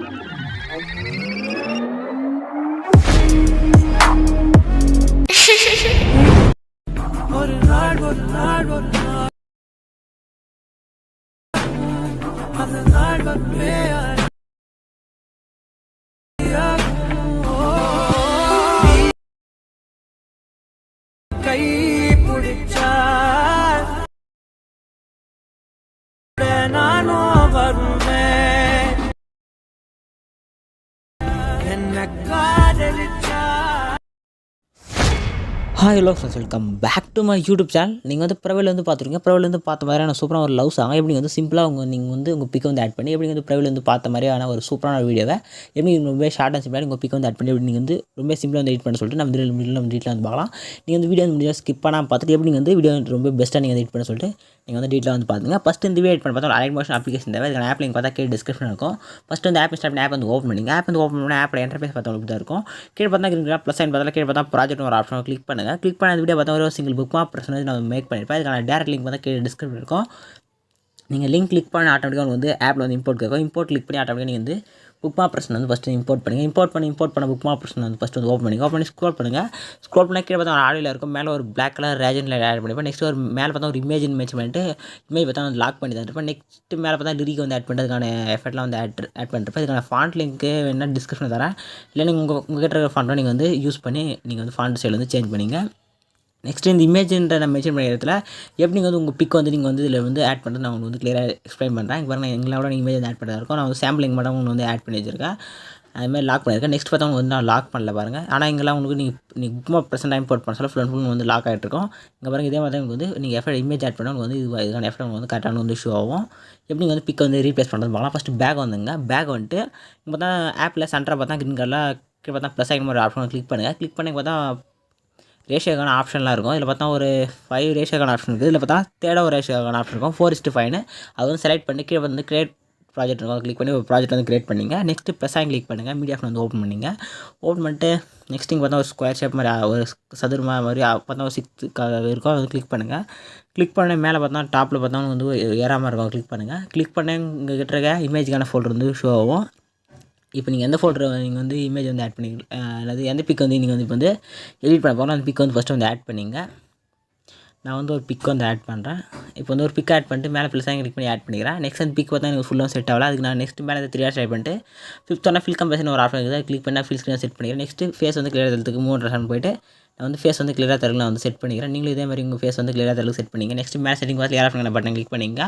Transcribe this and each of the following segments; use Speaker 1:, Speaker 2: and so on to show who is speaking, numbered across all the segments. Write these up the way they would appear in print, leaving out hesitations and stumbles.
Speaker 1: ஒரு நாள் ஒரு நாள் ஒரு நாள் அந்த நாள் வந்து கை பிடிச்சா நானும் வருவேன் என்ன காதலிச்சா.
Speaker 2: Hi hello friends, welcome back to my YouTube channel. நீங்கள் வந்து ப்ரொஃபைல் வந்து பார்த்துருங்க. ப்ரொஃபைல் வந்து பார்த்த மாதிரியான சூப்பரான ஒரு லவ் சாங் எப்படி வந்து சிம்பிளாக நீங்கள் வந்து உங்கள் பிக் வந்து ஆட் பண்ணி எப்படி வந்து ப்ரொஃபைல் வந்து பார்த்த மாதிரியான ஒரு சூப்பரான வீடியோவை எப்படி ரொம்ப ஷார்ட் அண்ட் சிம்பிளாக உங்கள் பிக் வந்து ஆட் பண்ணி எப்படி நீங்கள் வந்து ரொம்ப சிம்பிளாக வந்து எடிட் பண்ண சொல்லிட்டு நம்ம டீட்டில் வந்து பார்க்கலாம். நீங்கள் வந்து வீடியோ வந்து முடிஞ்சால் ஸ்கிப் பண்ணாமல் பார்த்துட்டு எப்படி நீங்கள் வந்து வீடியோ ரொம்ப பெஸ்ட்டாக நீங்கள் எடிட் பண்ண சொல்லிட்டு நீங்கள் வந்து டீட்டில் வந்து பார்த்துங்க. ஃபஸ்ட்டு இந்த வீடியோ எடிட் பண்ண பார்த்தா அலைட் மோஷன் அப்ளிகேஷன் தேவை. இதுக்கான ஆப் லிங்க் பார்த்தா கீழே டிஸ்கிரிப்ஷன் இருக்கும். ஃபஸ்ட்டு வந்து ஆப் இன்ஸ்டால் பண்ணி ஆப் வந்து ஓப்பன் பண்ணிங்க. ஆப் வந்து ஓப்பன் பண்ணி ஆப்போட இன்டர்ஃபேஸ் பார்த்தா உங்களுக்கு தான் இருக்கும். கீழே பார்த்தா கிரீன் கலர் ப்ளஸ் சைன் பார்த்தா கீழே பார்த்தா ப்ராஜெக்ட் ஒரு ஆப்ஷன் கிளிக் பண்ணுங்கள். கிளிக் பண்ண அந்த வீடியோ பார்த்தா ஒரு சிங்கிள் புக் மார்க் பிரச்சனை நான் மேக் பண்ணியிருப்பேன். இதுக்கான டேரக்ட் லிங்க் பார்த்தா கீழே டிஸ்கிரிப்ஷன் இருக்கும். நீங்கள் லிங்க் கிளிக் பண்ணி ஆட்டோமேட்டிக்காக வந்து ஆப்பில் வந்து இம்போர்ட் கேட்கும். இம்போர்ட் கிளிக் பண்ணி ஆட்டோமேட்டிக்காக நீங்கள் வந்து புக் மார்க் பிரச்சனை வந்து ஃபஸ்ட்டு இம்போர்ட் பண்ணுங்கள். இம்போர்ட் பண்ண புக் மார்க் பிரச்சனை வந்து ஃபஸ்ட்டு வந்து ஓப்பன் பண்ணி ஸ்க்ரோல் பண்ணுங்கள். ஸ்க்ரோல் பண்ணால் கீழே பார்த்தா ஒரு ஆடியோவில் இருக்கும். மேலே ஒரு பிளாக் கலர் ரேஜனில் ஆட் பண்ணிப்பேன். நெக்ஸ்ட் ஒரு மேலே பார்த்தா ஒரு இமேஜ் மென்ஷன் பண்ணிட்டு இமேஜ் பார்த்தா வந்து லாக் பண்ணி தந்துருப்பேன். நெக்ஸ்ட் மேலே பார்த்தா லிரிக் வந்து ஆட் பண்ணுறதுக்கான எஃபர்ட்லாம் வந்து ஆட் பண்ணிருப்பேன். இதுக்கான ஃபாண்ட் லிங்க்கு என்ன டிஸ்கிரிப்ஷன் தரேன். இல்லை நீங்கள் உங்கள் கிட்ட இருக்கிற ஃபாண்ட்டை நீங்கள் வந்து யூஸ் பண்ணி நீங்கள் வந்து ஃபாண்ட் ஸ்டைல் வந்து சேஞ்ச் பண்ணிங்க. நெக்ஸ்ட்டு இந்த இமேஜ்ன்ற நான் மென்ஷன் பண்ண இடத்துல எப்படி நீங்கள் வந்து உங்கள் பிக் வந்து நீங்கள் வந்து இதில் வந்து ஆட் பண்ணுறது நான் உங்களுக்கு வந்து கிளியராக எக்ஸ்பிளைன் பண்ணுறேன். இங்கே பாருங்கள் எங்களோட நீங்கள் இமேஜ் வந்து ஆட் பண்ணுறதா இருக்கும். நான் வந்து சாம்பிளிங் மட்டும் உங்களுக்கு வந்து ஆட் பண்ணி வச்சிருக்கேன். அதுமாதிரி லாக் பண்ணியிருக்கேன். நெக்ஸ்ட் பார்த்தா வந்து நான் லாக் பண்ணல பாருங்கள். ஆனால் இங்கெல்லாம் உங்களுக்கு நீங்கள் புக் ப்ரெசென்ட் இம்போர்ட் பண்ண சொல்ல ஃபுல் வந்து லாக் ஆகிட்டு இருக்கும். இங்கே பாருங்கள் இதே மாதிரி தான் உங்களுக்கு வந்து நீங்கள் எஃபர்ட் இமேஜ் ஆட் பண்ணால் வந்து இதுக்கான எஃபர்ட் வந்து கரெக்டான வந்து ஷோ ஆகும். எப்படி நீங்கள் வந்து பிக் வந்து ரீப்ளேஸ் பண்ணுறது பார்க்கலாம். ஃபஸ்ட்டு பேக் வந்துங்க. பேக் வந்துட்டு இங்கே பார்த்தா ஆப்பில் சென்டராக பார்த்தா கிரீன் கலரில் கீழே பார்த்தா ப்ளஸ் ஐக்கன் ஒரு ஆப்ஷன் கிளிக் பண்ணுங்கள். கிளிக் பண்ணி பார்த்தா ரேஷியோக்கான ஆப்ஷன்லாம் இருக்கும். இதில் பார்த்தா ஒரு 5 ரேஷியோக்கான ஆப்ஷன் இருக்குது. இதில் பார்த்தா தேர்டாக ஒரு ரேஷியோக்கான ஆப்ஷன் இருக்கும். 4:5 அது வந்து செலக்ட் பண்ணி கீழே வந்து கிரியேட் ப்ராஜெக்ட் இருக்கும். கிளிக் பண்ணி ஒரு ப்ராஜெக்ட் வந்து கிரியேட் பண்ணிங்க. நெக்ஸ்ட்டு ப்ளஸ்ஸாக கிளிக் பண்ணுங்கள். மீடியா ஆப்ஷன் வந்து ஓப்பன் பண்ணிங்க. ஓப்பன் பண்ணிட்டு நெக்ஸ்ட் இங்கே பார்த்தா ஒரு ஸ்கொயர் ஷேப் மாதிரி ஒரு சதுரமா மாதிரி பார்த்தா ஒரு 6 இருக்கும். அது கிளிக் பண்ணுங்கள். கிளிக் பண்ண மேலே பார்த்தா டாப்பில் பார்த்தா வந்து ஏறாமல் இருக்கும். கிளிக் பண்ணுங்கள். கிளிக் பண்ண இங்கே கிட்ட இருக்க இமேஜுக்கான ஃபோல்டர் வந்து ஷோ ஆகும். இப்போ நீங்கள் எந்த ஃபோல்டர் நீங்கள் வந்து இமேஜ் வந்து ஆட் பண்ணி அல்லது எந்த பிக் வந்து நீங்கள் வந்து இப்போ வந்து எடிட் பண்ண போகிறோம் அந்த பிக் வந்து ஃபஸ்ட்டு வந்து ஆட் பண்ணிங்க. நான் வந்து ஒரு பிக் வந்து ஆட் பண்ணுறேன். இப்போ வந்து ஒரு பிக் ஆட் பண்ணிட்டு மேலே ப்ளஸ் கிளிக் பண்ணி ஆட் பண்ணிக்கிறேன். நெக்ஸ்ட் அந்த பிக் பார்த்தா எனக்கு ஃபுல்லாக செட் ஆகல. அதுக்கு நான் நெக்ஸ்ட் மேலே 3 ட்ரை பண்ணிட்டு 5th ஃபில் கம்பேஷன் ஒரு ஆப்ஷன் இருக்குது. கிளிக் பண்ணால் ஃபில் ஸ்க்ரீன் செட் பண்ணிக்கிறேன். நெக்ஸ்ட்டு ஃபேஸ் வந்து கிளியர் தரத்துக்கு 3 ரசன் போய்ட்டு நான் வந்து ஃபேஸ் வந்து கிளியராக தரல நான் வந்து செட் பண்ணிக்கிறேன். நீங்களும் இதே மாதிரி உங்கள் ஃபேஸ் வந்து கிளியராக தரலுக்கு செட் பண்ணிங்க. நெக்ஸ்ட் மேலே செட்டிங் பார்த்து ஏர் ஆப்ஷன் பட்டன் கிளிக் பண்ணிங்க.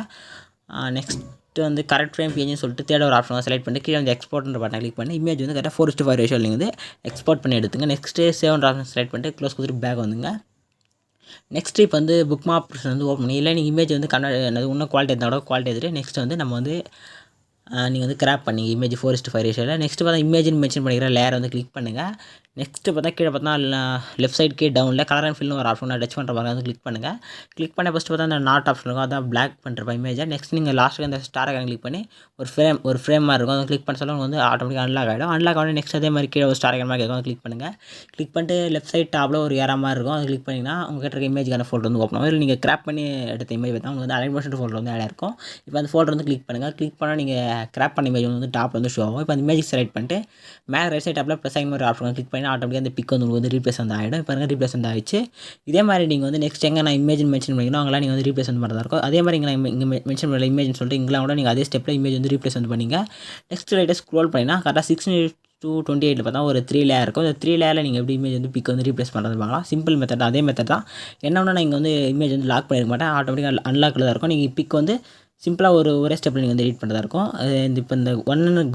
Speaker 2: நெக்ஸ்ட் வந்து கரெக்ட் ஃப்ரேம் பேஜ்னு சொல்லிட்டு தேர்ட் ஒரு ஆப்ஷன் செலக்ட் பண்ணி கீழே வந்து எக்ஸ்போர்ட்ன்ற பட்டன் கிளிக் பண்ணி இமேஜ் வந்து கரெக்டாக 4:5 ரேஷியோ நீங்கள் வந்து எக்ஸ்போர்ட் பண்ணி எடுத்துங்க. நெக்ஸ்ட்டு சேவ் ஆப்ஷன் செலக்ட் பண்ணிட்டு க்ளோஸ் கொடுத்துட்டு பேக் வந்துங்க. நெக்ஸ்ட் இப்போ வந்து புக் மார்க் வந்து ஓப்பன் பண்ணி இல்லை நீங்கள் இமேஜ் வந்து இன்னும் குவாலிட்டி இருந்தால் கூட குவாலிட்டி எடுத்துகிட்டு நெக்ஸ்ட் வந்து நம்ம வந்து நீங்கள் வந்து கிராப் பண்ணிங்க இமேஜ் 4:5 ரேஷியோவில். நெக்ஸ்ட்டு பார்த்தா இமேஜ்னு மென்ஷன் பண்ணிக்கிற லேயர் வந்து கிளிக் பண்ணுங்கள். நெக்ஸ்ட்டு பார்த்தா கீழே பார்த்தா லெஃப்ட் சைட் கீழே டவுனில் கலர் அண்ட் ஃபில்னு ஒரு ஆப்ஷன் டச் பண்ணுற மாதிரி வந்து கிளிக் பண்ணுங்கள். கிளிக் பண்ண ஃபஸ்ட்டு பார்த்தா அந்த நாட் ஆப்ஷன் இருக்கும். அதான் பிளாக் பண்ணுற இமேஜை. நெக்ஸ்ட் நீங்கள் லாஸ்ட்டுக்கு அந்த ஸ்டாரை கிளிக் பண்ணி ஒரு ஃப்ரேம் மாதிரி இருக்கும். அதை கிளிக் பண்ண சொல்ல வந்து ஆட்டோமேட்டிக்காக அன்லாக் ஆகிடும். அன்லாக் ஆகணும். நெக்ஸ்ட் அதே மாதிரி கீழே ஒரு ஸ்டார் மாதிரி கேட்கும். அதை கிளிக் பண்ணுங்கள். கிளிக் பண்ணிட்டு லெஃப்ட் சைட் டாப்பில் ஒரு ஏரா மாதிரி இருக்கும். அதை கிளிக் பண்ணிங்கன்னா உங்கள் கிட்ட இருக்க இமேஜுக்கான ஃபோல்டர் வந்து ஓப்பன் ஆகும். இல்லை நீங்கள் கிராப் பண்ணி எடுத்த இமேஜ் பார்த்தா உங்களுக்கு வந்து அலைட் மோஷன் ஃபோல்டர் வந்து ஆட் இருக்கும். இப்போ அந்த ஃபோல்டர் வந்து கிளிக் பண்ணுங்கள். கிளிக் பண்ணால் நீங்கள் கிராப் பண்ண இமேஜ் வந்து டாப் வந்து ஷோ ஆகும். இப்போ அந்த இமேஜ் செலக்ட் பண்ணிட்டு மேலே ரைட் சைட் டாப்பில் ப்ளஸ் ஐக்கன் ஒரு ஆப்ஷன் கிளிக் பண்ணி ஆட்டோமேட்டிக்காக அந்த பிக் வந்து ரீப்ளேஸ் வந்து ஆகிடும். இப்போ ரீப்ளேஸ் வந்து ஆகிடுச்சு. இதே மாதிரி நீங்கள் வந்து நெக்ஸ்ட் எங்கே நான் இமேஜ் மென்ஷன் பண்ணிக்கணும் அவங்களாம் நீங்கள் வந்து ரீப்ளேஸ் வந்து பண்ணுறதா இருக்கும். அதே மாதிரி இங்கே மென்ஷன் பண்ணல இமேஜ்னு சொல்லிட்டு இங்கெல்லாம் கூட நீங்கள் அதே ஸ்டெப்பில் இமேஜ் வந்து ரீப்ளேஸ் வந்து பண்ணிங்க. நெக்ஸ்ட் லைட்டாக ஸ்க்ரோல் பண்ணினா கரெக்டாக 16:28 பார்த்தா ஒரு 3 லேயர் இருக்கும். அந்த 3 லேயரில் நீங்கள் எப்படி இமேஜ் வந்து பிக் வந்து ரீப்ளேஸ் பண்ணுறது பார்க்கலாம். சிம்பிள் மெத்தட் அதே மெத்தட் தான். என்ன நான் இங்கே வந்து இமேஜ் வந்து லாக் பண்ணியிருக்க மாட்டேன். ஆட்டோமேட்டிக்காக அன்லாக்கில் தான் இருக்கும். நீங்கள் பிக் வந்து சிம்பிளாக ஒரே ஸ்டெப்பில் நீங்கள் வந்து எடிட் பண்ணுறதா இருக்கும். இப்போ இந்த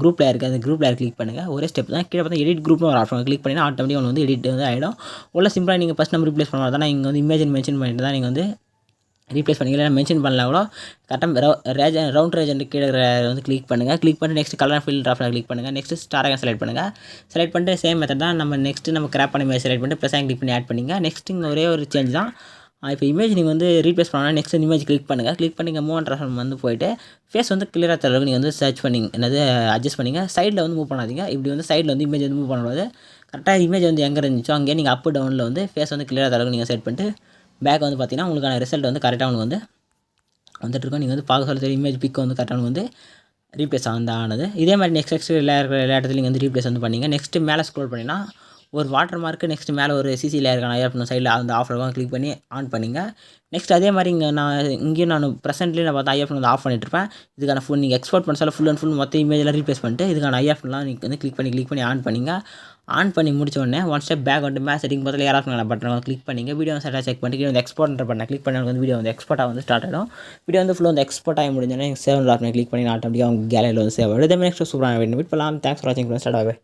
Speaker 2: குரூப் லேயர் இருக்குது. அந்த குரூப் லேயர் கிளிக் பண்ணுங்கள். ஒரே ஸ்டெப் தான். கீழே பார்த்தா எடிட் குரூப்னு ஒரு ஆப்ஷன் கிளிக் பண்ணினா ஆட்டோமேட்டிக்காக வந்து எடிட் வந்து ஆகிடும். உள்ள சிம்பிளாக நீங்கள் ஃபஸ்ட் நம்ம ரீப்ளேஸ் பண்ணுறது தான். இங்கே வந்து இமேஜ் மென்ஷன் பண்ணிட்டு தான் நீங்கள் வந்து ரீப்ளேஸ் பண்ணிக்கலாம். மென்ஷன் பண்ணலாம் கூட கரெக்டாக ரவுண்ட் ரேஜன் கீழே வந்து கிளிக் பண்ணுங்கள். கிளிக் பண்ணி next colour fill option click பண்ணுங்கள். நெக்ஸ்ட் ஸ்டாரை செலக்ட் பண்ணுங்கள். செலக்ட் பண்ணிட்டு சேம் மெத்தட் தான் நம்ம கிராப் பண்ணி இமேஜ் செலக்ட் பண்ணிட்டு ப்ளஸ் கிளிக் பண்ணி ஆட் பண்ணிங்க. நெக்ஸ்ட் இங்கே ஒரே ஒரு சேஞ்ச் தான். இப்போ இமேஜ் நீங்கள் வந்து ரீப்ளேஸ் பண்ணால் நெக்ஸ்ட் இமேஜ் கிளிக் பண்ணுங்கள். கிளிக் பண்ணி இங்கே மூவ் ஆப்ஷன் வந்து போய்ட்டு ஃபேஸ் வந்து கிளியராக தரவுக்கு நீங்கள் வந்து சர்ச் பண்ணி அட்ஜஸ்ட் பண்ணிங்க. சைடில் வந்து மூவ் பண்ணாதீங்க. இப்படி வந்து சைடில் வந்து இமேஜ் வந்து மூவ் பண்ணும்போது கரெக்டாக இமேஜ் வந்து எங்கே இருந்துச்சோ அங்கேயே நீங்கள் அப் டவுனில் வந்து ஃபேஸ் வந்து கிளியராக தரவுக்கு நீங்கள் செட் பண்ணிட்டு பேக் வந்து பார்த்தீங்கன்னா உங்களுக்கான ரிசல்ட் வந்து கரெக்டாக உங்களுக்கு வந்து வந்துட்டுருக்கோம். நீங்கள் வந்து பார்க்க சொல்ல தெரியும் இமேஜ் பிக் வந்து கரெக்டாக வந்து ரீப்ளேஸ் ஆனது. இதே மாதிரி நெக்ஸ்ட் எல்லா இடத்துலையும் நீங்கள் வந்து ரீப்ளேஸ் வந்து பண்ணிங்க. நெக்ஸ்ட்டு மேலே ஸ்க்ரோல் பண்ணிங்கன்னா ஒரு வாட்டர் மார்க்கு, நெக்ஸ்ட்டு மேலே ஒரு சிசி லேயருக்கான ஐஆர்எஃப் சைடில் அந்த ஆஃப் இருக்கும், கிளிக் பண்ணி ஆன் பண்ணிங்க. நெக்ஸ்ட் அதே மாதிரி இங்கேயும் நான் ப்ரெசென்ட்லேயே நான் பார்த்தா ஐஎஃப் வந்து ஆஃப் பண்ணிட்டுருப்பேன். இதுக்கான நீங்கள் எக்ஸ்போர்ட் பண்ண சொல்ல ஃபுல் அண்ட் ஃபுல் மொத்த இமேஜெல்லாம் ரீப்ளேஸ் பண்ணிட்டு இதுக்கான ஐஎஃப்லாம் நீங்கள் வந்து கிளிக் பண்ணி ஆன் பண்ணிங்க. ஆன் பண்ணி முடிச்ச உடனே ஒன் ஸ்டெப் பேக் வந்துட்டு மேலே செட்டிங் பக்கத்தில் ஏஆர்எஃப் பட்டனை கிளிக் பண்ணிங்க. வீடியோ செட்டாக செக் பண்ணிட்டு வந்து எக்ஸ்போர்ட்ன்ற பட்டனை கிளிக் பண்ணி வந்து வீடியோ வந்து எக்ஸ்போர்ட்டாக வந்து ஸ்டார்ட் ஆகிடும். வீடியோ வந்து ஃபுல்லாக வந்து எக்ஸ்போர்ட் ஆகி முடிஞ்சோடனே சேவ் ஆப்ஷனை கிளிக் பண்ணி ஆட்டோமேட்டிக்காக உங்கள் கேலரியில் வந்து சேவ் ஆகிடும். இதே மாதிரி நெக்ஸ்ட் சூப்பரான வீடியோ மீட் பண்ணலாம். தேங்க்ஸ் ஃபார் வாட்சிங். ஸ்டார்ட் ஆகும்.